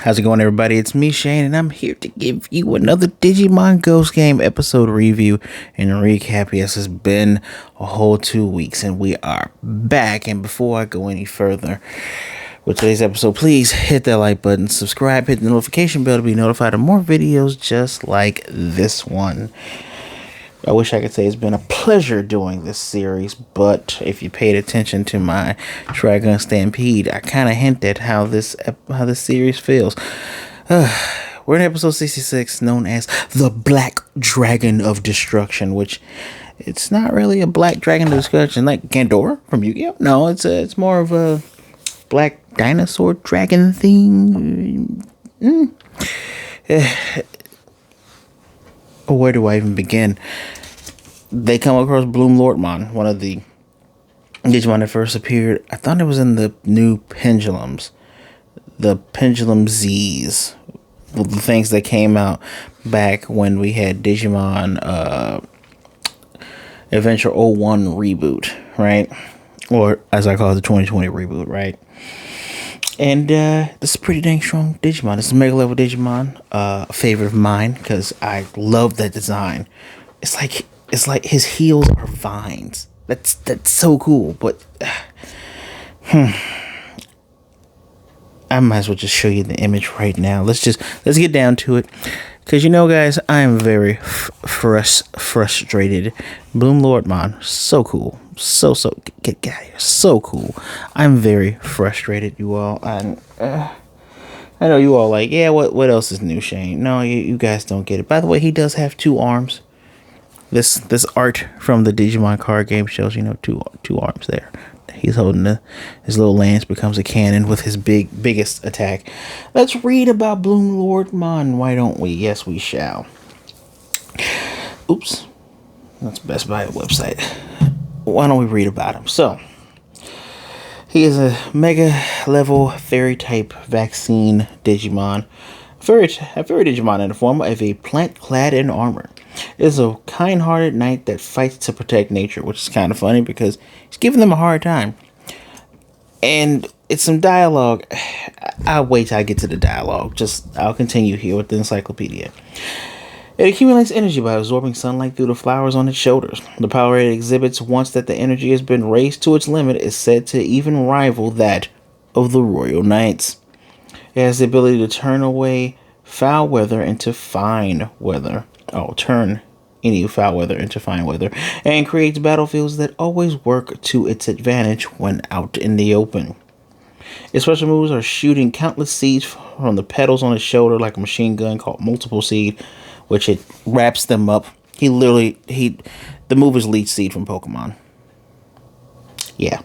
How's it going, everybody? It's me, Shane, and I'm here to give you another Digimon Ghost Game episode review and recap. Yes, it's been a whole 2 weeks, and we are back. And before I go any further with today's episode, please hit that like button, subscribe, hit the notification bell to be notified of more videos just like this one. I wish I could say it's been a pleasure doing this series, but if you paid attention to my Dragon Stampede, I kind of hinted how this series feels. We're in episode 66, known as the Black Dragon of Destruction, which it's not really a Black Dragon of Destruction like Gandora from Yu-Gi-Oh! No, it's more of a Black Dinosaur Dragon theme. Where do I even begin? They come across Bloomlordmon, one of the Digimon that first appeared. I thought it was in the new Pendulums. The Pendulum Zs. The things that came out back when we had Digimon Adventure 01 reboot, right? Or as I call it, the 2020 reboot, right? And this is a pretty dang strong Digimon. It's a mega level Digimon, a favorite of mine because I love that design. It's like his heels are vines. That's so cool. But I might as well just show you the image right now. Let's get down to it. Because guys, I am very frustrated. Bloomlordmon, so cool. So get out of here. So cool. I'm very frustrated, you all. And I know you all like, yeah, what else is new, Shane? No, you guys don't get it. By the way, he does have 2 arms. This art from the Digimon card game shows, two arms there. He's holding his little lance, becomes a cannon with his biggest attack. Let's read about Bloomlordmon, why don't we? Yes, we shall. Oops. That's Best Buy website. Why don't we read about him? So, he is a mega level fairy type vaccine Digimon. A fairy Digimon in the form of a plant clad in armor. It is a kind-hearted knight that fights to protect nature, which is kind of funny because he's giving them a hard time. And it's some dialogue. I'll wait till I get to the dialogue. I'll continue here with the encyclopedia. It accumulates energy by absorbing sunlight through the flowers on its shoulders. The power it exhibits once that the energy has been raised to its limit is said to even rival that of the Royal Knights. It has the ability to turn away foul weather into fine weather. Turn any foul weather into fine weather, and creates battlefields that always work to its advantage when out in the open. Its special moves are shooting countless seeds from the petals on his shoulder like a machine gun called Multiple Seed, which it wraps them up. The move is Leech Seed from Pokemon. Yeah.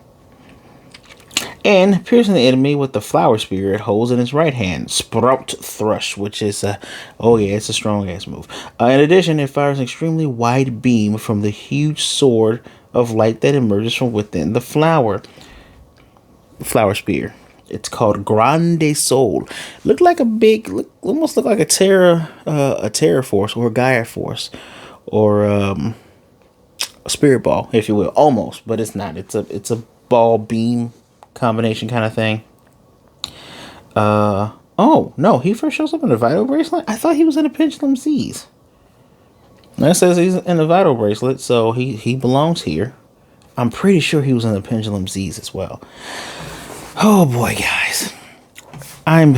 And piercing the enemy with the flower spear it holds in its right hand. Sprout Thrush, which is it's a strong ass move. In addition, it fires an extremely wide beam from the huge sword of light that emerges from within the flower spear. It's called Grande Soul. Almost look like a Terra Force or a Gaia Force or a Spirit Ball, if you will, almost, but it's not. It's a ball beam combination kind of thing. No, he first shows up in a Vital Bracelet? I thought he was in a Pendulum Z's. That says he's in a Vital Bracelet, so he belongs here. I'm pretty sure he was in the Pendulum Z's as well. Oh boy, guys. I'm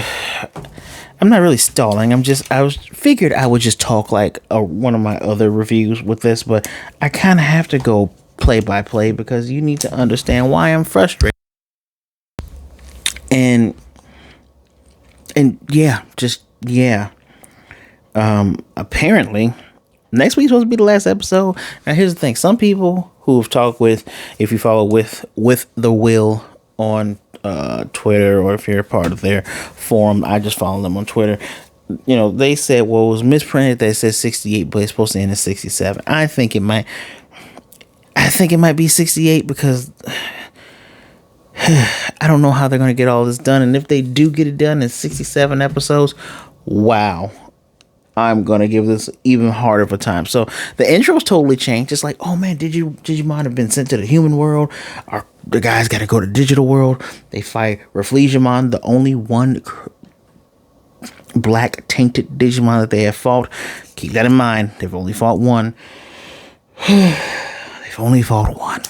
not really stalling. I figured I would just talk like one of my other reviews with this, but I kind of have to go play by play because you need to understand why I'm frustrated. And apparently next week's supposed to be the last episode. Now here's the thing. Some people who have talked with, if you follow with the Will on Twitter, or if you're a part of their forum, I just follow them on Twitter. They said, well, it was misprinted that it says 68, but it's supposed to end at 67. I think it might be 68 because I don't know how they're going to get all this done. And if they do get it done in 67 episodes, wow, I'm going to give this even harder of a time. So the intro's totally changed. It's like, oh man, Digimon have been sent to the human world. The guys got to go to digital world. They fight Regulusmon, the only one black tainted Digimon that they have fought. Keep that in mind. They've only fought one. They've only fought one.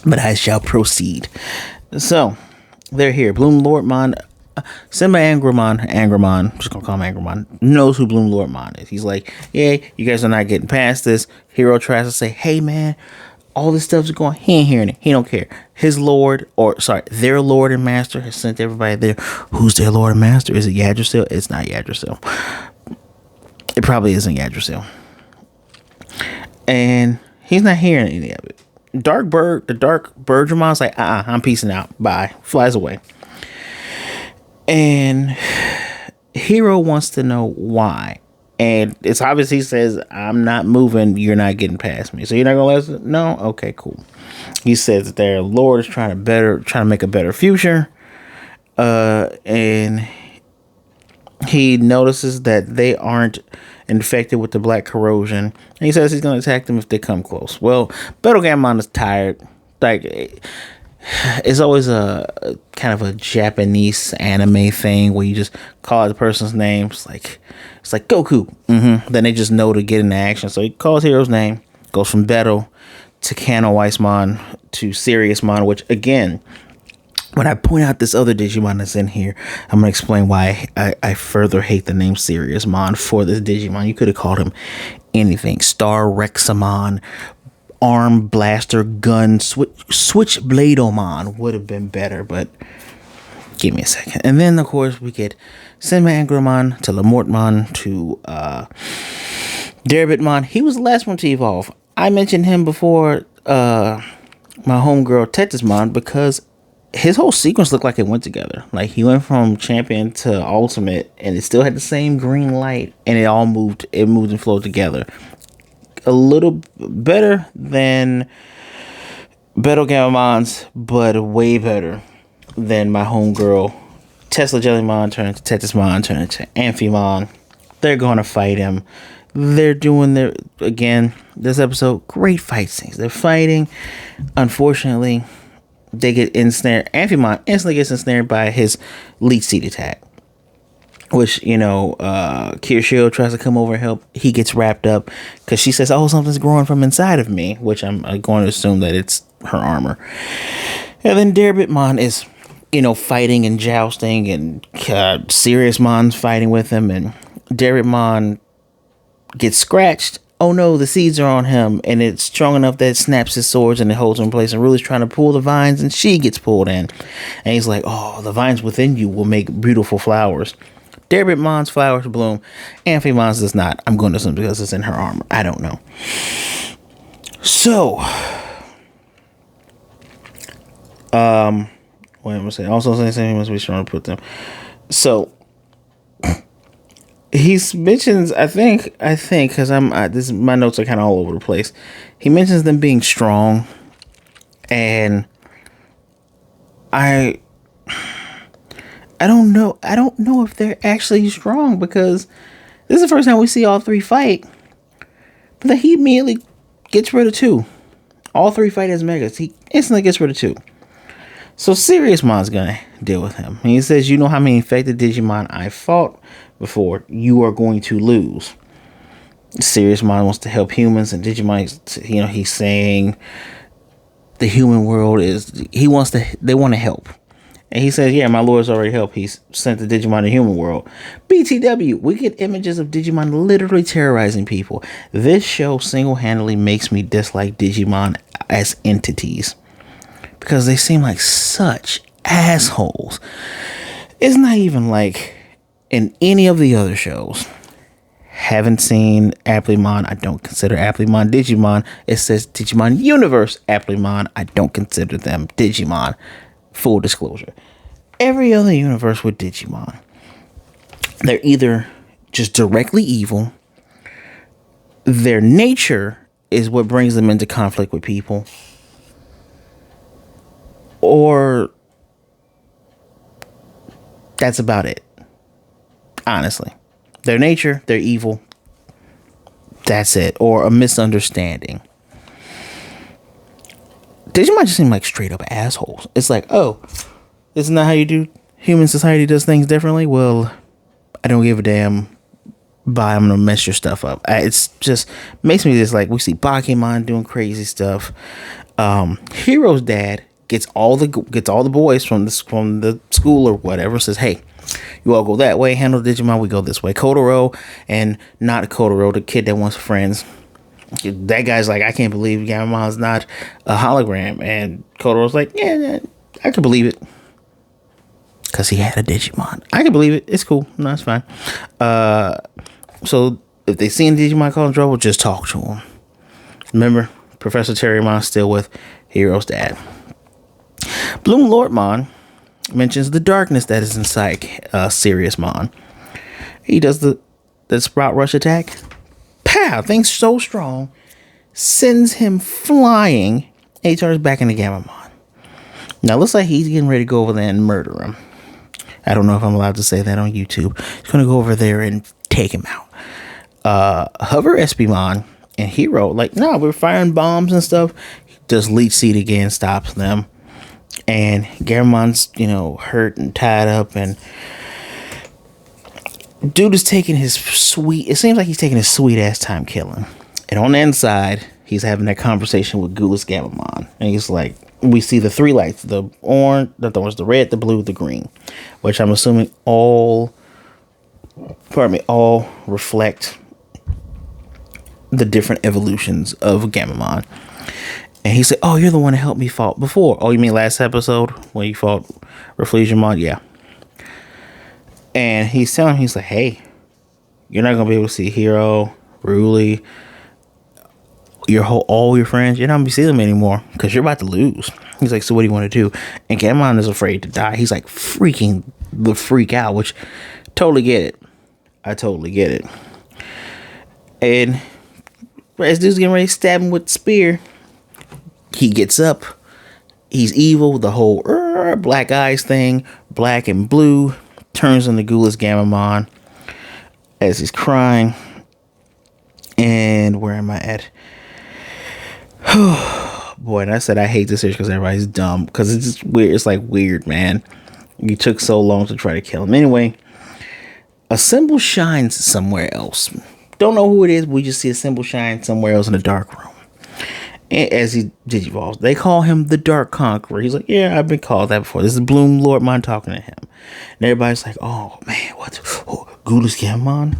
But I shall proceed. So, they're here. Bloomlordmon, Angramon, I'm just gonna call him Angramon, knows who Bloomlordmon is. He's like, yeah, you guys are not getting past this. Hero tries to say, hey man, all this stuff's going, he ain't hearing it. He don't care. Their Lord and Master has sent everybody there. Who's their Lord and Master? Is it Yggdrasil? It's not Yggdrasil. It probably isn't Yggdrasil. And he's not hearing any of it. The Dark Birdramon's like, I'm peacing out. Bye. Flies away. And Hero wants to know why. And it's obvious he says, I'm not moving. You're not getting past me. So you're not going to let us? No? Okay, cool. He says that their Lord is trying to make a better future. And he notices that they aren't infected with the black corrosion. And he says he's going to attack them if they come close. Well, Gammamon is tired. Like, it's always a kind of a Japanese anime thing where you just call out the person's name. It's like Goku. Then they just know to get into action. So he calls Hero's name, goes from Battle to Kano Weissmon to Seriousmon, which again, when I point out this other Digimon that's in here, I'm going to explain why I further hate the name Seriousmon for this Digimon. You could have called him anything. Star Rexamon, Arm Blaster Gun, Switchbladeomon would have been better, but give me a second. And then, of course, we get Angramon to Bloomlordmon to Digimon. He was the last one to evolve. I mentioned him before my homegirl Tetismon because his whole sequence looked like it went together. Like, he went from champion to ultimate, and it still had the same green light, and it all moved. It moved and flowed together. A little better than Battle Gammamon's, but way better than my homegirl Tesla Jellymon turned to Tetismon, turned to Amphimon. They're going to fight him. They're doing this episode, great fight scenes. They're fighting. Unfortunately, they get ensnared. Amphimon instantly gets ensnared by his leech seed attack, which, Kirishio tries to come over and help. He gets wrapped up because she says, something's growing from inside of me, which I'm going to assume that it's her armor. And then Digimon is, fighting and jousting, and Seriousmon's fighting with him, and Digimon gets scratched. Oh no, the seeds are on him, and it's strong enough that it snaps his swords and it holds him in place, and Ruler's trying to pull the vines, and she gets pulled in. And he's like, the vines within you will make beautiful flowers. Digimon's flowers bloom. Amphimon's does not. I'm going to assume because it's in her armor. I don't know. So, what am I saying? Also saying something must be trying to put them. So, he mentions, I think, because my notes are kind of all over the place. He mentions them being strong, and I don't know. I don't know if they're actually strong, because this is the first time we see all three fight. But then he immediately gets rid of two. All three fight as megas. He instantly gets rid of two. So Seriousmon's gonna deal with him. And he says, you know how many infected Digimon I fought before? You are going to lose. Seriousmon wants to help humans, and Digimon, he's saying the human world they want to help. And he says, yeah, my Lord's already helped. He's sent the Digimon to human world. BTW, we get images of Digimon literally terrorizing people. This show single-handedly makes me dislike Digimon as entities, because they seem like such assholes. It's not even like in any of the other shows. Haven't seen Applemon. I don't consider Applemon Digimon. It says Digimon Universe Applemon. I don't consider them Digimon. Full disclosure. Every other universe with Digimon, they're either just directly evil, their nature is what brings them into conflict with people, or that's about it. Honestly, their nature, they're evil. That's it. Or a misunderstanding. Digimon just seem like straight up assholes. It's like, this is not how you do. Human society does things differently. Well, I don't give a damn. Bye, I'm gonna mess your stuff up. It's just makes me just like we see Pokemon doing crazy stuff. Hero's dad gets all the boys from the school or whatever. Says, hey, you all go that way. Handle Digimon. We go this way. Kotaro and not Kotaro, the kid that wants friends. That guy's like, I can't believe Gammamon's not a hologram. And Kotaro's like, yeah, I can believe it. Because he had a Digimon. I can believe it. It's cool. No, it's fine. So if they see a Digimon causing trouble, just talk to him. Remember, Professor Terriermon's still with Hero's dad. Bloomlordmon mentions the darkness that is inside Seriousmon. He does the Sprout Rush attack. Pow! Thing's so strong. Sends him flying. And he turns back into Gammamon. Now, looks like he's getting ready to go over there and murder him. I don't know if I'm allowed to say that on YouTube. He's going to go over there and take him out. Hover SPmon and Hero, like, no, we're firing bombs and stuff. Does Leech Seed again, stops them. And Gammamon's, hurt and tied up. And dude is taking it seems like he's taking his sweet ass time killing. And on the inside, he's having that conversation with Gammamon. And he's like, we see the three lights, the orange, the red, the blue, the green, which I'm assuming all reflect the different evolutions of Gammamon. And he said, oh, you're the one that helped me fight before. Oh, you mean last episode when you fought Regulusmon? Yeah. And he's telling him, he's like, hey, you're not going to be able to see Hero, Ruli, all your friends. You're not going to see them anymore because you're about to lose. He's like, so what do you want to do? And Gammamon is afraid to die. He's like freak out, which totally get it. I totally get it. And as dude's getting ready to stab him with the spear, he gets up. He's evil. The whole black eyes thing, black and blue, turns into Gammamon as he's crying. And where am I at? Boy, and I said I hate this series because everybody's dumb. Because it's just weird. It's like weird, man. You took so long to try to kill him. Anyway, a symbol shines somewhere else. Don't know who it is. We just see a symbol shine somewhere else in a dark room. And as he digivolves, they call him the Dark Conqueror. He's like, yeah, I've been called that before. This is Bloomlordmon talking to him. And everybody's like, oh, man, what? Oh, Gammamon?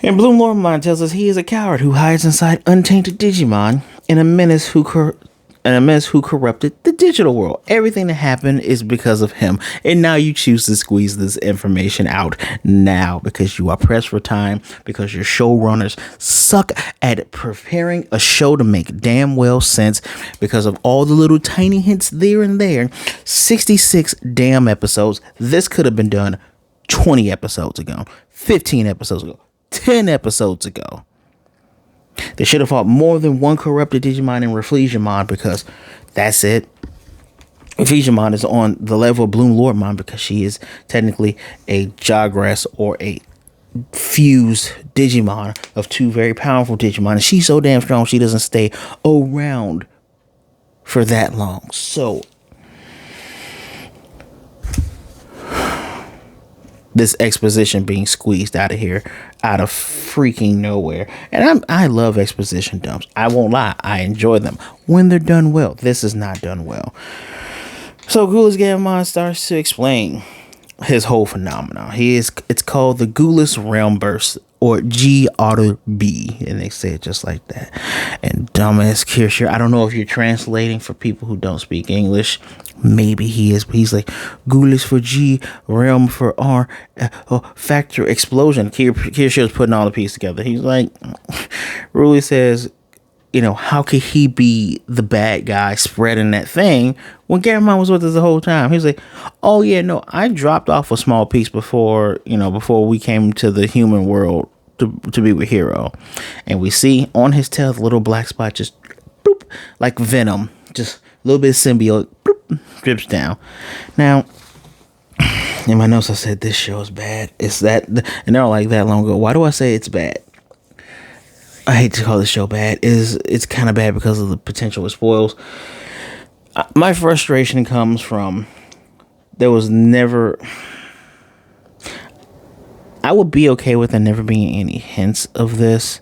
And Bloomlordmon tells us he is a coward who hides inside untainted Digimon and a menace who corrupted the digital world. Everything that happened is because of him. And now you choose to squeeze this information out now because you are pressed for time, because your showrunners suck at preparing a show to make damn well sense because of all the little tiny hints there and there. 66 damn episodes. This could have been done 20 episodes ago, 15 episodes ago, 10 episodes ago. They should have fought more than one corrupted Digimon in Regulusmon because that's it. Regulusmon is on the level of Bloomlordmon because she is technically a Jawgrass or a fused Digimon of two very powerful Digimon. And she's so damn strong she doesn't stay around for that long. So this exposition being squeezed out of here out of freaking nowhere. And I love exposition dumps. I won't lie. I enjoy them when they're done well. This is not done well. So Gammamon starts to explain his whole phenomenon. It's called the Gulis Realm Burst, or G Auto B, and they say it just like that. And dumbass Kirschner, I don't know if you're translating for people who don't speak English. Maybe he is, but he's like Gulis for G, Realm for R, Factor Explosion. Kirschner's putting all the pieces together. He's like, Ruli says, how could he be the bad guy spreading that thing when Gammamon was with us the whole time? He's like, oh yeah, no, I dropped off a small piece before we came to the human world to be with Hero. And we see on his tail the little black spot just boop, like venom, just a little bit of symbiote boop, drips down. Now, in my notes I said this show is bad. It's that, and they're all like that long ago. Why do I say it's bad? I hate to call this show bad. It's kind of bad because of the potential it spoils. My frustration comes from there was never. I would be okay with there never being any hints of this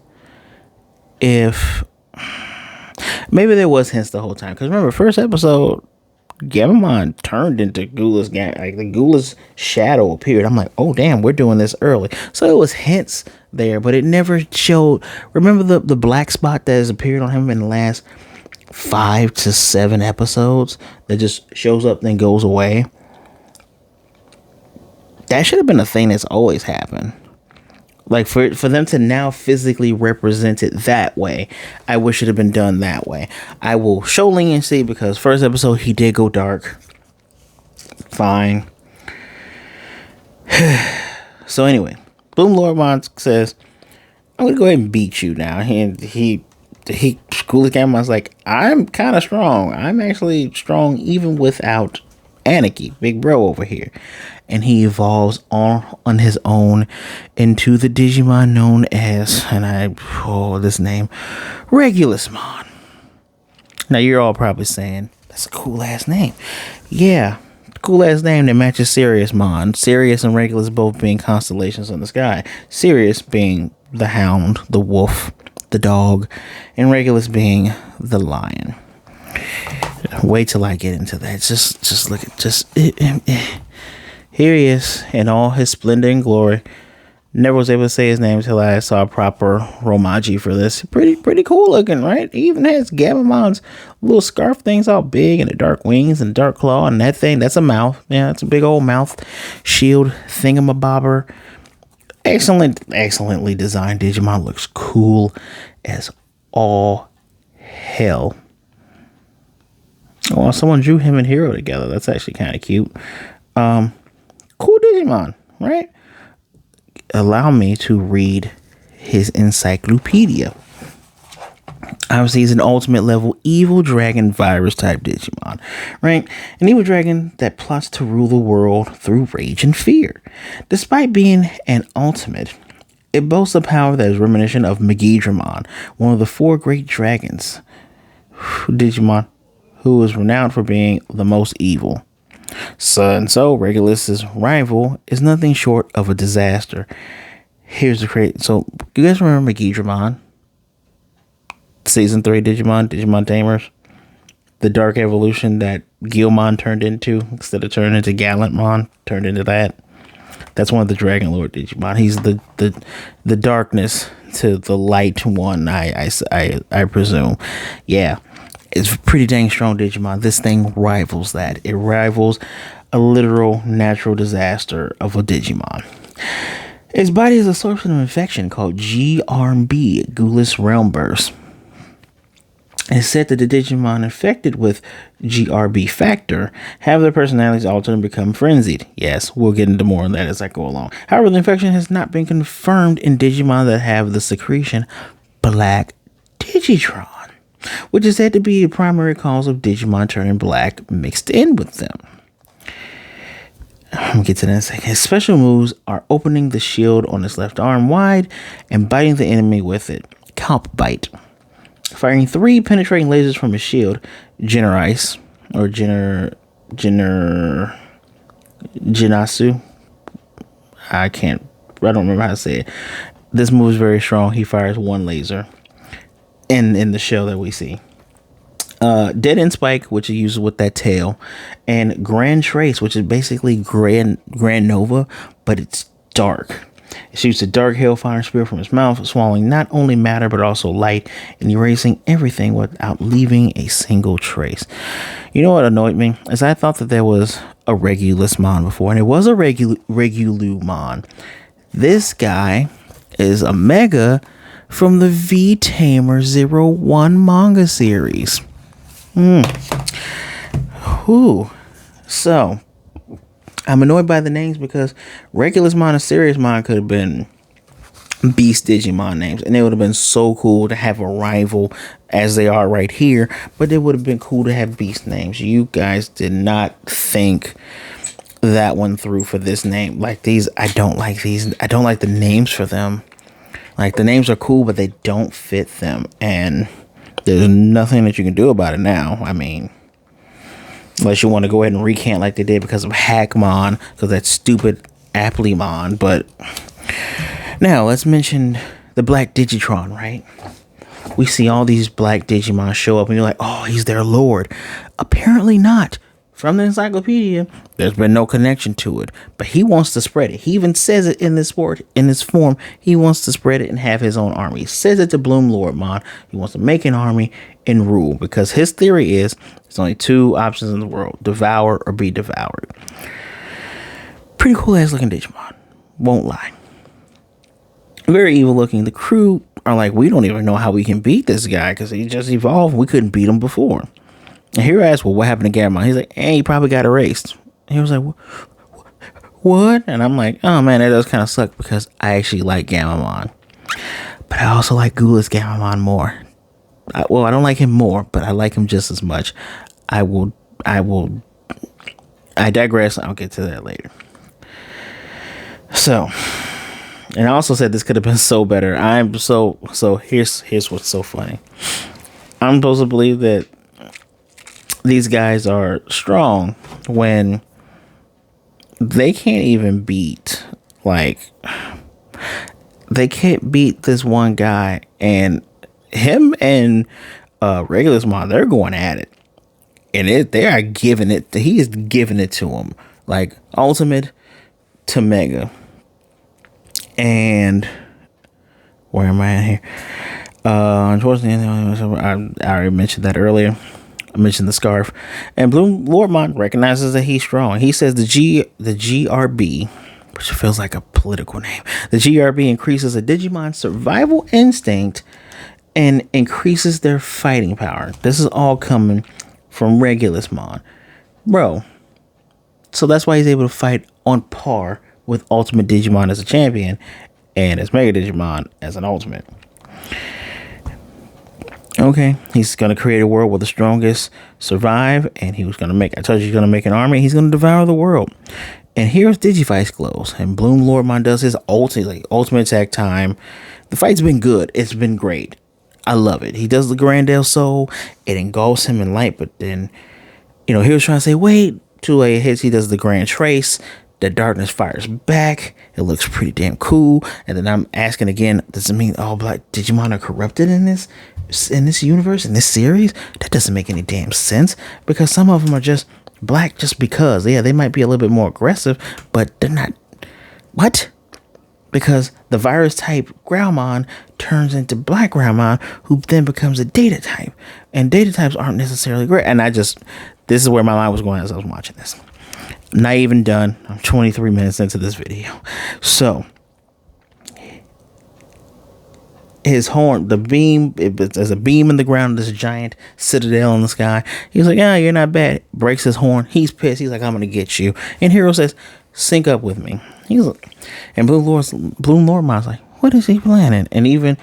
if maybe there was hints the whole time. Because remember, first episode, Gammamon turned into Gula's like the Gula's shadow appeared. I'm like, oh damn, we're doing this early. So it was hints there, but it never showed. Remember the black spot that has appeared on him in the last 5 to 7 episodes that just shows up then goes away? That should have been a thing that's always happened. Like for them to now physically represent it that way, I wish it had been done that way. I will show leniency because first episode he did go dark. Fine. So anyway, Bloomlordmon says, "I'm gonna go ahead and beat you now." He School of Gammon's like, "I'm kind of strong. I'm actually strong even without Anarchy, big bro over here." And he evolves on his own into the Digimon known as, this name, Regulusmon. Now you're all probably saying, that's a cool ass name. Yeah, cool ass name that matches Siriusmon. Sirius and Regulus both being constellations in the sky. Sirius being the hound, the wolf, the dog, and Regulus being the lion. Wait till I get into that. Just look at here he is in all his splendor and glory. Never was able to say his name until I saw a proper Romaji for this. Pretty cool looking, right? He even has Gammamon's little scarf things all big and the dark wings and the dark claw and that thing. That's a mouth. Yeah, it's a big old mouth shield thingamabobber. Excellently designed Digimon. Looks cool as all hell. Oh, someone drew him and Hero together. That's actually kind of cute. Cool Digimon, right? Allow me to read his encyclopedia. Obviously, he's an ultimate level evil dragon virus type Digimon, right? An evil dragon that plots to rule the world through rage and fear. Despite being an ultimate, it boasts a power that is reminiscent of Megidramon, one of the 4 great dragons Digimon, who is renowned for being the most evil. So Regulus's rival is nothing short of a disaster. Here's the crazy. So you guys remember Megidramon? Season 3 Digimon Tamers? The dark evolution that Gilmon turned into, instead of turning into Gallantmon, turned into that. That's one of the Dragon Lord Digimon. He's the darkness to the light one, I presume. Yeah. It's pretty dang strong Digimon. This thing rivals that. It rivals a literal natural disaster of a Digimon. Its body is a source of infection called GRB, Gulis Realm Burst. It's said that the Digimon infected with GRB factor have their personalities altered and become frenzied. Yes, we'll get into more on that as I go along. However, the infection has not been confirmed in Digimon that have the secretion Black Digitron, which is said to be the primary cause of Digimon turning black mixed in with them. I'll get to that in a second. His special moves are opening the shield on his left arm wide and biting the enemy with it. Calp Bite. Firing 3 penetrating lasers from his shield. Generasu. I don't remember how to say it. This move is very strong. He fires 1 laser in the show that we see. Dead End Spike, which is used with that tail, and Grand Trace, which is basically Grand Nova, but it's dark. It shoots a dark hellfire spear from his mouth, swallowing not only matter but also light and erasing everything without leaving a single trace. You know what annoyed me is I thought that there was a Regulusmon before, and it was a Regulumon. This guy is a mega from the V-Tamer 01 manga series. So, I'm annoyed by the names because Regulusmon and Siriusmon could have been Beast Digimon names, and it would have been so cool to have a rival as they are right here, but it would have been cool to have Beast names. You guys did not think that one through for this name. Like these, I don't like these. I don't like the names for them. Like, the names are cool, but they don't fit them. And there's nothing that you can do about it now. I mean, unless you want to go ahead and recant like they did because of Hackmon, because that stupid Applemon. But Now, let's mention the Black Digitron, right? We see all these black Digimon show up and you're like, oh, he's their lord. Apparently not. From the encyclopedia, there's been no connection to it, but he wants to spread it. He even says it in this form. He wants to spread it and have his own army. He says it to Bloomlordmon. He wants to make an army and rule, because his theory is there's only two options in the world: devour or be devoured. Pretty cool ass looking Digimon, won't lie. Very evil looking. The crew are like, we don't even know how we can beat this guy because he just evolved. We couldn't beat him before. And Hero asks, well, what happened to Gammamon? He's like, he probably got erased. And he was like, what? And I'm like, oh man, that does kind of suck, because I actually like Gammamon. But I also like Ghoulish Gammamon more. I don't like him more, but I like him just as much. I digress. I'll get to that later. So, and I also said this could have been so better. Here's what's so funny. I'm supposed to believe that these guys are strong when they can't even beat, they can't beat this one guy, and him and Regulusmon, they're going at it, and they are giving it. He is giving it to him, like ultimate to mega. And where am I at here? Unfortunately, I already mentioned that earlier. I mentioned the scarf, and Bloomlordmon recognizes that he's strong. He says the GRB, which feels like a political name. The GRB increases a Digimon's survival instinct and increases their fighting power. This is all coming from Regulusmon, bro. So that's why he's able to fight on par with Ultimate Digimon as a champion and as Mega Digimon as an ultimate. Okay, he's going to create a world where the strongest survive, and I told you he's going to make an army. He's going to devour the world. And here's Digivice glows, and Bloomlordmon does his ultimate attack time. The fight's been good. It's been great. I love it. He does the Grandel Soul. It engulfs him in light, but then, he was trying to say, wait. 2A hits, he does the Grand Trace. The darkness fires back. It looks pretty damn cool. And then I'm asking again, does it mean all black Digimon are corrupted in this universe, in this series? That doesn't make any damn sense, because some of them are just black just because. Yeah, they might be a little bit more aggressive, but they're not. What? Because the virus type Growlmon turns into black Growlmon, who then becomes a data type. And data types aren't necessarily great. And this is where my mind was going as I was watching this. Not even done. I'm 23 minutes into this video. So his horn, the beam, there's a beam in the ground, this giant citadel in the sky. He's like, you're not bad. Breaks his horn. He's pissed. He's like, I'm gonna get you. And Hero says, sync up with me. And Bloomlordmon's like, what is he planning? And even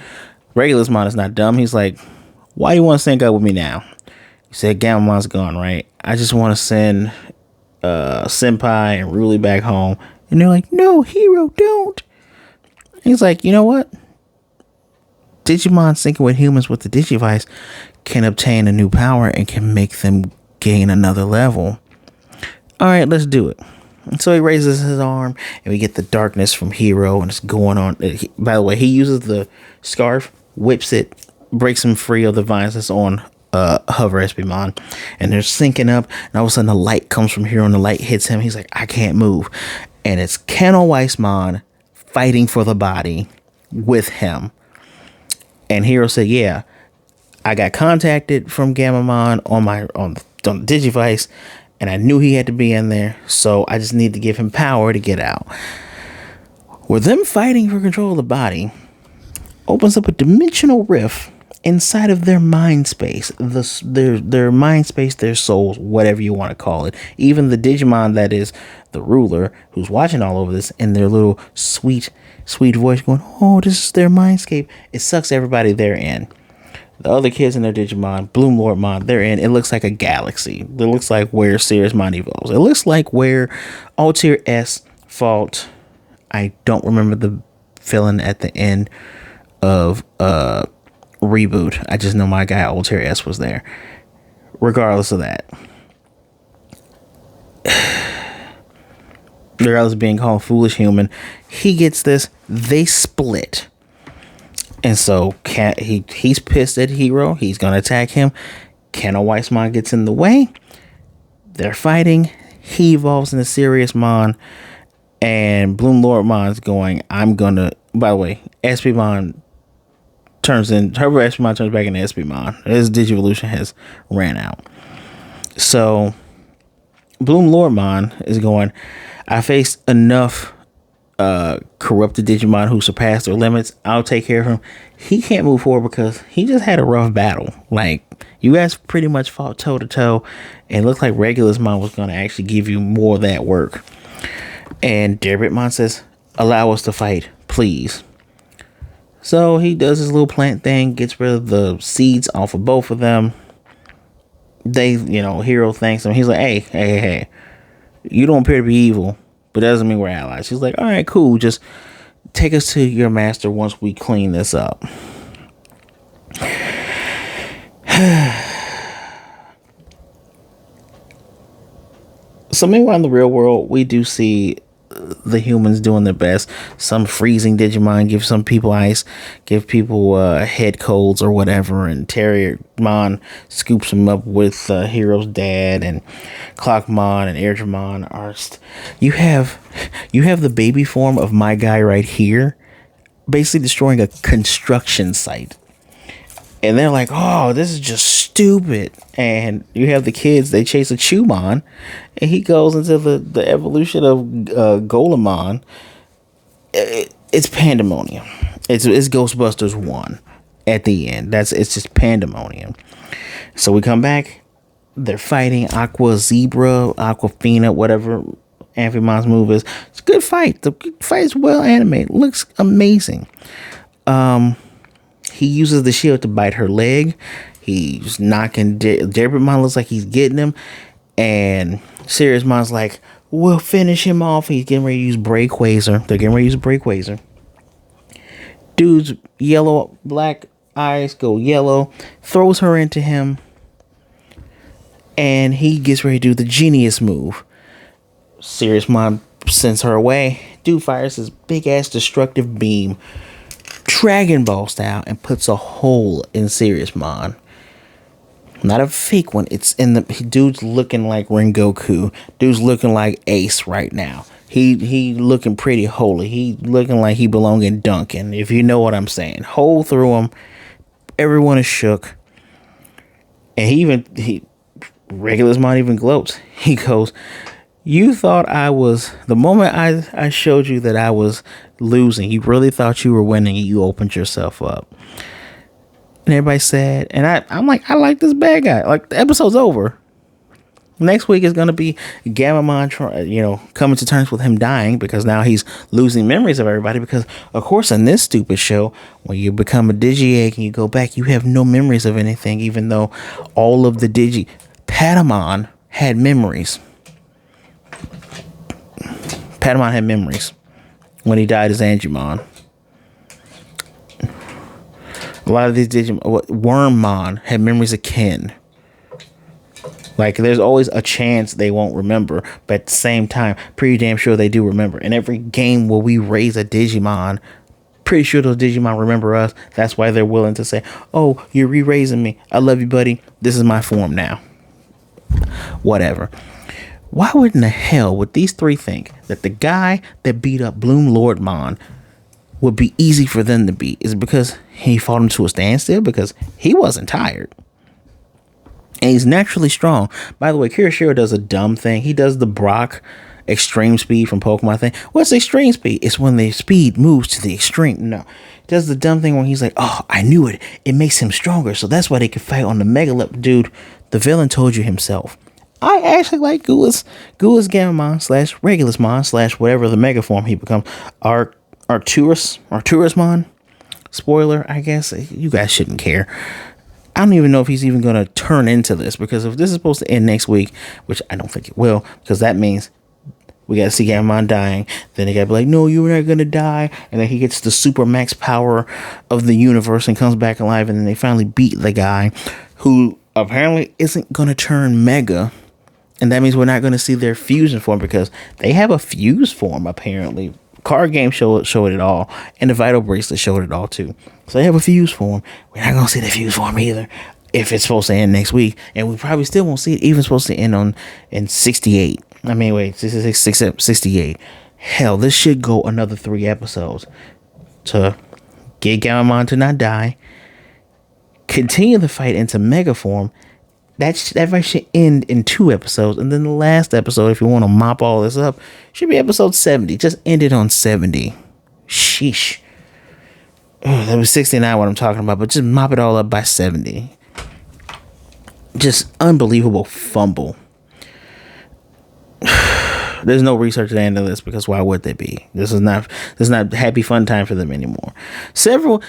Regulusmon is not dumb. He's like, why do you want to sync up with me now? He said, Gammamon's gone, right? I just want to send Senpai and Ruli back home. And they're like, no, Hero, don't. He's like, you know what? Digimon syncing with humans with the Digivice can obtain a new power and can make them gain another level. All right, let's do it. And so he raises his arm, and we get the darkness from Hero, and it's going on. By the way, he uses the scarf, whips it, breaks him free of the vines that's on Hover Espimon, and they're syncing up, and all of a sudden the light comes from Hero, and the light hits him. He's like, I can't move. And it's Kano Weissmon fighting for the body with him. And Hero said, yeah, I got contacted from Gammamon on the Digivice, and I knew he had to be in there, so I just need to give him power to get out. With them fighting for control of the body, opens up a dimensional rift inside of their mind space, their mind space, their souls, whatever you want to call it. Even the Digimon that is the ruler, who's watching all of this, in their little sweet voice going, oh, this is their mindscape. It sucks everybody they're in. The other kids in their Digimon, Bloomlordmon, they're in. It looks like a galaxy. It looks like where Siriusmon evolves. It looks like where Altair S fought. I don't remember the villain at the end of Reboot. I just know my guy Altair S was there. Regardless of that. regardless of being called foolish human. He gets this. They split. And so he's pissed at Hero. He's going to attack him. Gammamon gets in the way. They're fighting. He evolves into Seriousmon. And Bloomlordmon's going, I'm going to... By the way, SPMon turns back into SPMon. His Digivolution has ran out. So Bloomlordmon is going, I faced enough corrupted Digimon who surpassed their limits. I'll take care of him. He can't move forward because he just had a rough battle. Like, you guys pretty much fought toe to toe, and it looked like Regulusmon was going to actually give you more of that work. And Digimon says, allow us to fight, please. So he does his little plant thing, gets rid of the seeds off of both of them. They, Hero thanks him. He's like, hey, you don't appear to be evil, but that doesn't mean we're allies. He's like, all right, cool. Just take us to your master once we clean this up. So meanwhile, in the real world, we do see the humans doing their best. Some freezing Digimon give some people ice, give people head colds or whatever, and Terriermon scoops them up with Hero's dad, and Clockmon and Airdramon are you have the baby form of my guy right here basically destroying a construction site. And they're like, oh, this is just stupid. And you have the kids, they chase a Chumon, and he goes into the evolution of Golemon. It's pandemonium. It's Ghostbusters 1 at the end. It's just pandemonium. So we come back. They're fighting Aqua Zebra, Aquafina, whatever Amphimon's move is. It's a good fight. The fight is well animated. Looks amazing. He uses the shield to bite her leg. He's knocking... Digimon looks like he's getting him. And Seriousmon's like, we'll finish him off. He's getting ready to use Breakwazer. They're getting ready to use Breakwazer. Dude's black eyes go yellow. Throws her into him. And he gets ready to do the genius move. Seriousmon sends her away. Dude fires his big-ass destructive beam, Dragon Ball style, and puts a hole in Seriousmon. Not a fake one. It's in the... Dude's looking like Rengoku. Dude's looking like Ace right now. He looking pretty holy. He looking like he belong in Duncan, if you know what I'm saying. Hole through him. Everyone is shook. And Regulusmon even gloats. He goes, you thought I was... The moment I showed you that I was losing, you really thought you were winning, and you opened yourself up. And everybody's sad. And I'm like, I like this bad guy. Like, the episode's over. Next week is going to be Gammamon, coming to terms with him dying, because now he's losing memories of everybody. Because, of course, in this stupid show, when you become a Digi-Egg and you go back, you have no memories of anything, even though all of the Patamon had memories. Patamon had memories when he died as Angemon. A lot of these Wormmon had memories of Ken. Like, there's always a chance they won't remember, but at the same time, pretty damn sure they do remember. In every game where we raise a Digimon, pretty sure those Digimon remember us. That's why they're willing to say, oh, you're re-raising me. I love you, buddy. This is my form now. Whatever. Why would in the hell would these three think that the guy that beat up Bloomlordmon would be easy for them to beat? Is it because he fought him to a standstill? Because he wasn't tired. And he's naturally strong. By the way, Kirishiro does a dumb thing. He does the Brock extreme speed from Pokemon thing. What's extreme speed? It's when the speed moves to the extreme. No. He does the dumb thing when he's like, oh, I knew it. It makes him stronger. So that's why they could fight on the Mega Level. Dude, the villain told you himself. I actually like Gammamon / Regulusmon / whatever the mega form he becomes. Arturusmon. Spoiler, I guess. You guys shouldn't care. I don't even know if he's even going to turn into this, because if this is supposed to end next week, which I don't think it will, because that means we got to see Gammamon dying. Then they got to be like, no, you're not going to die. And then he gets the super max power of the universe and comes back alive. And then they finally beat the guy who apparently isn't going to turn Mega And that means we're not going to see their fusion form, because they have a fuse form apparently. Card game showed it all, and the Vital Bracelet showed it all too. So they have a fuse form. We're not going to see the fuse form either, if it's supposed to end next week, and we probably still won't see it even supposed to end in 68. I mean, wait, 68. Hell, this should go another 3 episodes to get Gammamon to not die, continue the fight into Mega form. That fight should end in 2 episodes, and then the last episode, if you want to mop all this up, should be episode 70. Just end it on 70. Sheesh. That was 69 what I'm talking about, but just mop it all up by 70. Just unbelievable fumble. There's no research at the end of this, because why would they be? This is not happy fun time for them anymore. So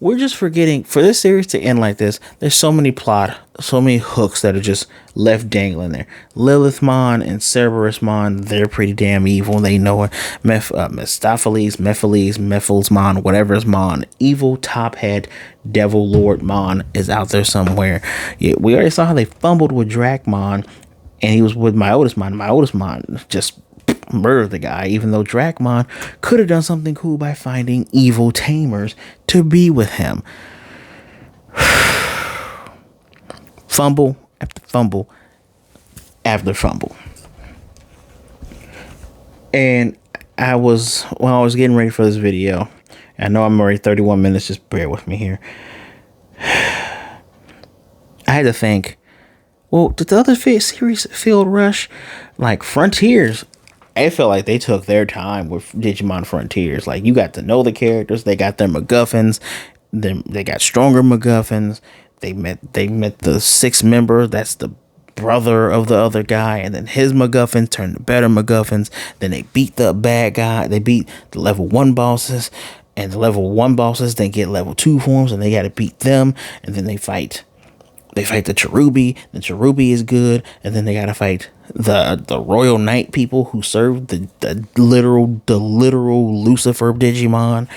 we're just forgetting, for this series to end like this, there's so many hooks that are just left dangling there. Lilithmon and Cerberusmon, they're pretty damn evil. They know it. Mephistopheles, Mephilsmon, whatever is Mon, evil top head devil Lordmon is out there somewhere. Yeah, we already saw how they fumbled with Dracmon. And he was with Myotismon. Myotismon just murdered the guy, even though Dracmon could have done something cool by finding evil tamers to be with him. Fumble after fumble after fumble. And I was getting ready for this video. I know I'm already 31 minutes. Just bear with me here. I had to think, well, did the other series feel rushed? Like Frontiers, I felt like they took their time with Digimon Frontiers. Like, you got to know the characters. They got their MacGuffins. They got stronger MacGuffins. They met the 6th member. That's the brother of the other guy. And then his MacGuffins turned to better MacGuffins. Then they beat the bad guy. They beat the level 1 bosses. And the level 1 bosses then get level 2 forms. And they got to beat them. And then they fight the Cherubi. The Cherubi is good, and then they gotta fight the Royal Knight people who serve the literal Lucifer Digimon,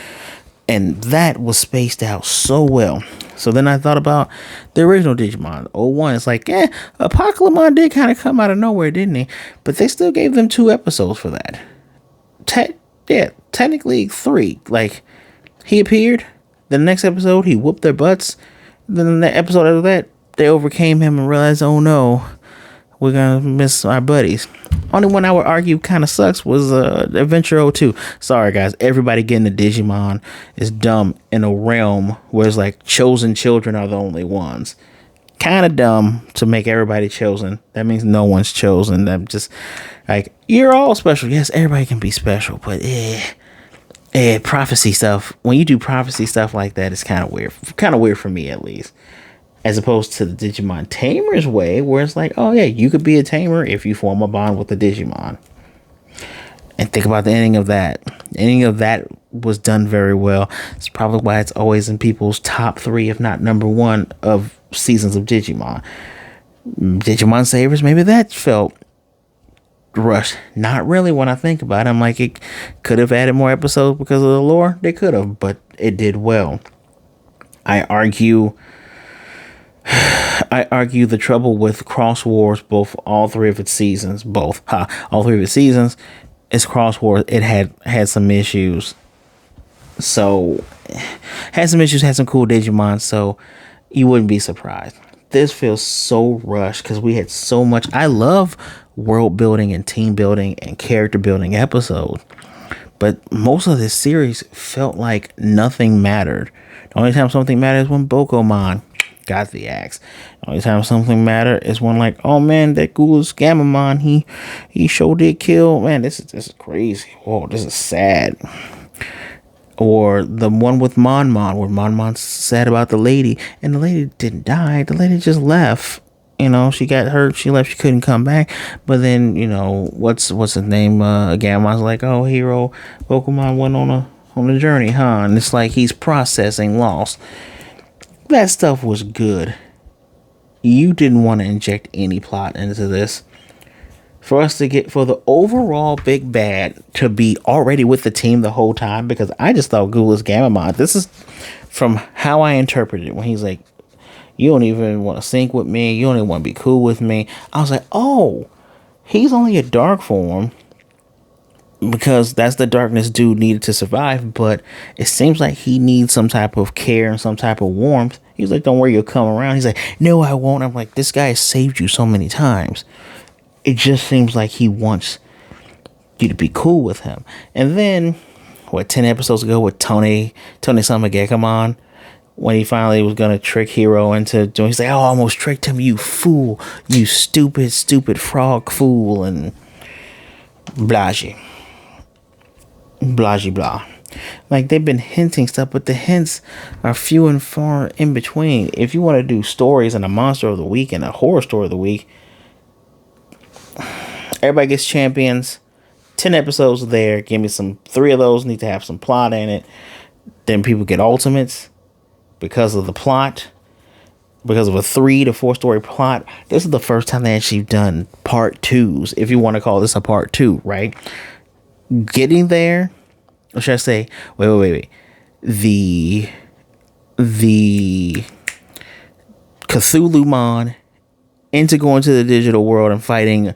and that was spaced out so well. So then I thought about the original Digimon 01. It's like, Apocalypse did kind of come out of nowhere, didn't he? But they still gave them 2 episodes for that. Technically 3. Like, he appeared, the next episode he whooped their butts, then the episode after that they overcame him and realized, oh no, we're gonna miss our buddies. Only one I would argue kind of sucks was Adventure 02. Sorry guys, everybody getting a Digimon is dumb in a realm where it's like chosen children are the only ones. Kind of dumb to make everybody chosen. That means no one's chosen. I'm just like, you're all special. Yes, everybody can be special, but prophecy stuff. When you do prophecy stuff like that, it's kind of weird. Kind of weird for me, at least. As opposed to the Digimon Tamers way, where it's like, oh yeah, you could be a tamer if you form a bond with the Digimon. And think about the ending of that. The ending of that was done very well. It's probably why it's always in people's top 3, if not number 1, of seasons of Digimon. Digimon Savers, maybe that felt rushed. Not really when I think about it. I'm like, it could have added more episodes because of the lore. They could have, but it did well. I argue the trouble with Cross Wars, all 3 of its seasons, is Cross Wars. It had some issues. So, had some cool Digimon, so you wouldn't be surprised. This feels so rushed because we had so much. I love world building and team building and character building episodes, but most of this series felt like nothing mattered. The only time something matters is when Bokomon got the axe. The only time something matter is when, like, oh man, that ghoulish Gammamon, he sure did kill. Man, this is crazy. Whoa, this is sad. Or the one with Monmon, where Monmon's sad about the lady, and the lady didn't die. The lady just left. You know, she got hurt. She left. She couldn't come back. But then, you know, what's his name? Gammon's like, oh, hero, Pokemon went on a journey, huh? And it's like he's processing loss. That stuff was good. You didn't want to inject any plot into this. For the overall big bad to be already with the team the whole time, because I just thought Ghoulish Gammamon, this is from how I interpreted it, when he's like, you don't even want to sync with me, you don't even want to be cool with me. I was like, oh, He's only a dark form because that's the darkness dude needed to survive, but it seems like he needs some type of care and some type of warmth. He's like, don't worry, you'll come around. He's like, no, I won't. I'm like, this guy has saved you so many times. It just seems like he wants you to be cool with him. And then, 10 episodes ago with Tony Sama Gammamon, when he finally was going to trick Hero into doing, he's like, oh, I almost tricked him, you fool, you stupid frog fool, and blahgy blah. Like, they've been hinting stuff, but the hints are few and far in between. If you want to do stories and a monster of the week and a horror story of the week, everybody gets champions. 10 episodes there. Give me 3 of those need to have some plot in it. Then people get ultimates because of the plot. Because of a 3 to 4 story plot. This is the first time they actually done part 2s, if you want to call this a part 2, right? Getting there, or should I say, wait. The Cthulhumon into going to the digital world and fighting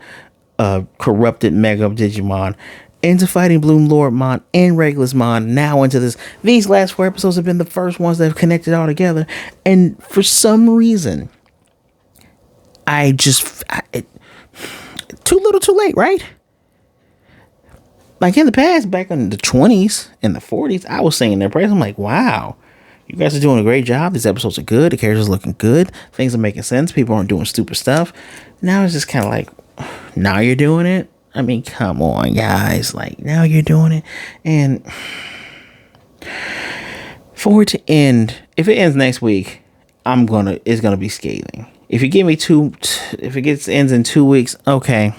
a corrupted Mega Digimon, into fighting Bloomlordmon and Regulusmon, now into this. These last 4 episodes have been the first ones that have connected all together, and for some reason, too little too late, right? Like in the past, back in the 20s and the 40s, I was saying their praise. I'm like, wow, you guys are doing a great job. These episodes are good. The characters are looking good. Things are making sense. People aren't doing stupid stuff. Now it's just kind of like, now you're doing it. I mean, come on, guys. Like, now you're doing it. And for it to end, if it ends next week, it's gonna be scathing. If you give me if it ends in 2 weeks, okay,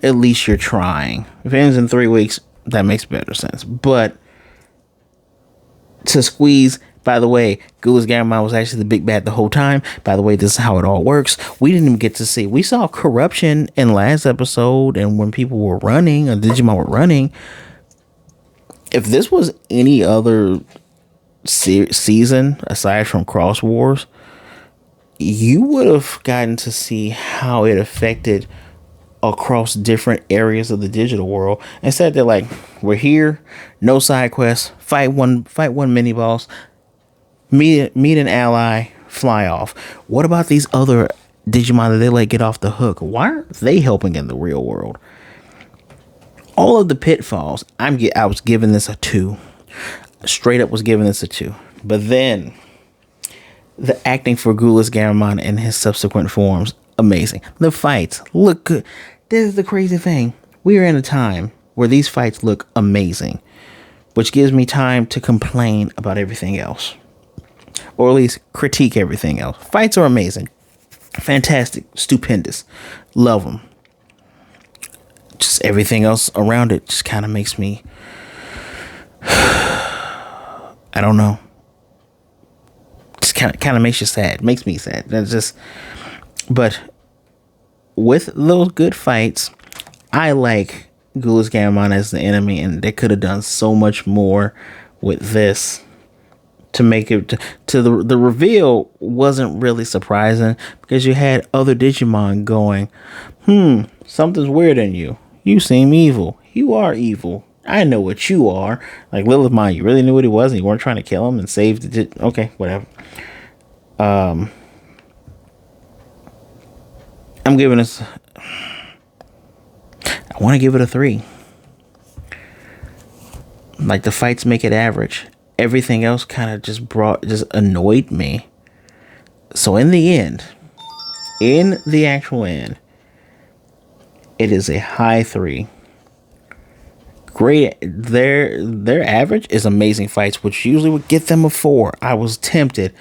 at least you're trying. If it ends in 3 weeks, that makes better sense. But to squeeze, by the way, Gammamon was actually the big bad the whole time. By the way, this is how it all works. We didn't even get to see. We saw corruption in last episode, and when people were running, or Digimon were running. If this was any other season aside from Cross Wars, you would have gotten to see how it affected across different areas of the digital world. Instead, they're like, we're here, no side quests, fight one mini boss, meet an ally, fly off. What about these other Digimon that they let get off the hook? Why aren't they helping in the real world? All of the pitfalls, I was giving this a 2. Straight up was giving this a 2. But then the acting for Gammamon and his subsequent forms, amazing. The fights look good. This is the crazy thing. We are in a time where these fights look amazing, which gives me time to complain about everything else, or at least critique everything else. Fights are amazing, fantastic, stupendous, love them. Just everything else around it just kind of makes me, I don't know. Just kind of makes you sad. Makes me sad. That's just. But with those good fights, I like Gammamon as the enemy, and they could have done so much more with this to make it to the reveal wasn't really surprising, because you had other Digimon going, something's weird in you. You seem evil. You are evil. I know what you are. Like Lilithmon, you really knew what he was, and you weren't trying to kill him and save the okay, whatever. I'm giving this, I want to give it a 3. Like, the fights make it average. Everything else kind of just annoyed me. So in the end, in the actual end, it is a high 3. Great. Their average is amazing fights, which usually would get them a 4. I was tempted.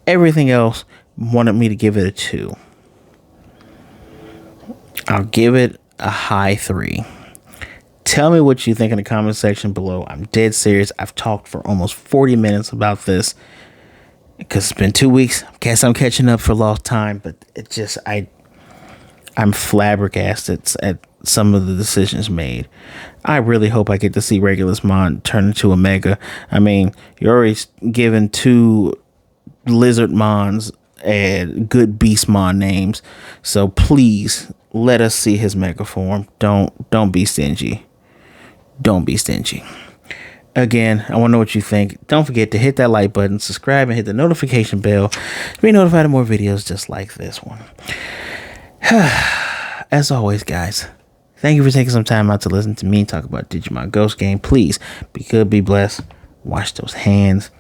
Everything else wanted me to give it a 2. I'll give it a high 3. Tell me what you think in the comment section below. I'm dead serious. I've talked for almost 40 minutes about this because it's been 2 weeks. Guess I'm catching up for lost time, but it just, I'm flabbergasted at some of the decisions made. I really hope I get to see Regulusmon turn into a Mega. I mean, you're already given 2 Lizardmons and good Beastmon names, so please let us see his mega form. Don't be stingy. Don't be stingy. Again, I want to know what you think. Don't forget to hit that like button, subscribe, and hit the notification bell to be notified of more videos just like this one. As always, guys, thank you for taking some time out to listen to me talk about Digimon Ghost Game. Please be good, be blessed, wash those hands,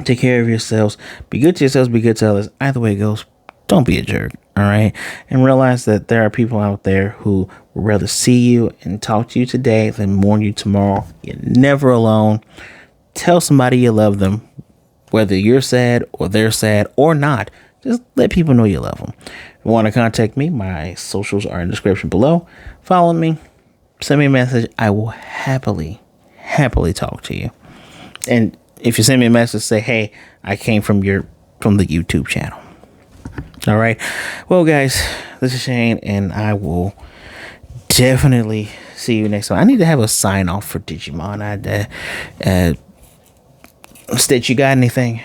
take care of yourselves, be good to yourselves, be good to others. Either way it goes, don't be a jerk, all right? And realize that there are people out there who would rather see you and talk to you today than mourn you tomorrow. You're never alone. Tell somebody you love them, whether you're sad or they're sad or not. Just let people know you love them. If you want to contact me, my socials are in the description below. Follow me, send me a message. I will happily talk to you. And if you send me a message, say, hey, I came from the YouTube channel. All right. Well, guys, this is Shane, and I will definitely see you next time. I need to have a sign off for Digimon. Stitch, you got anything?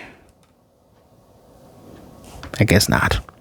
I guess not.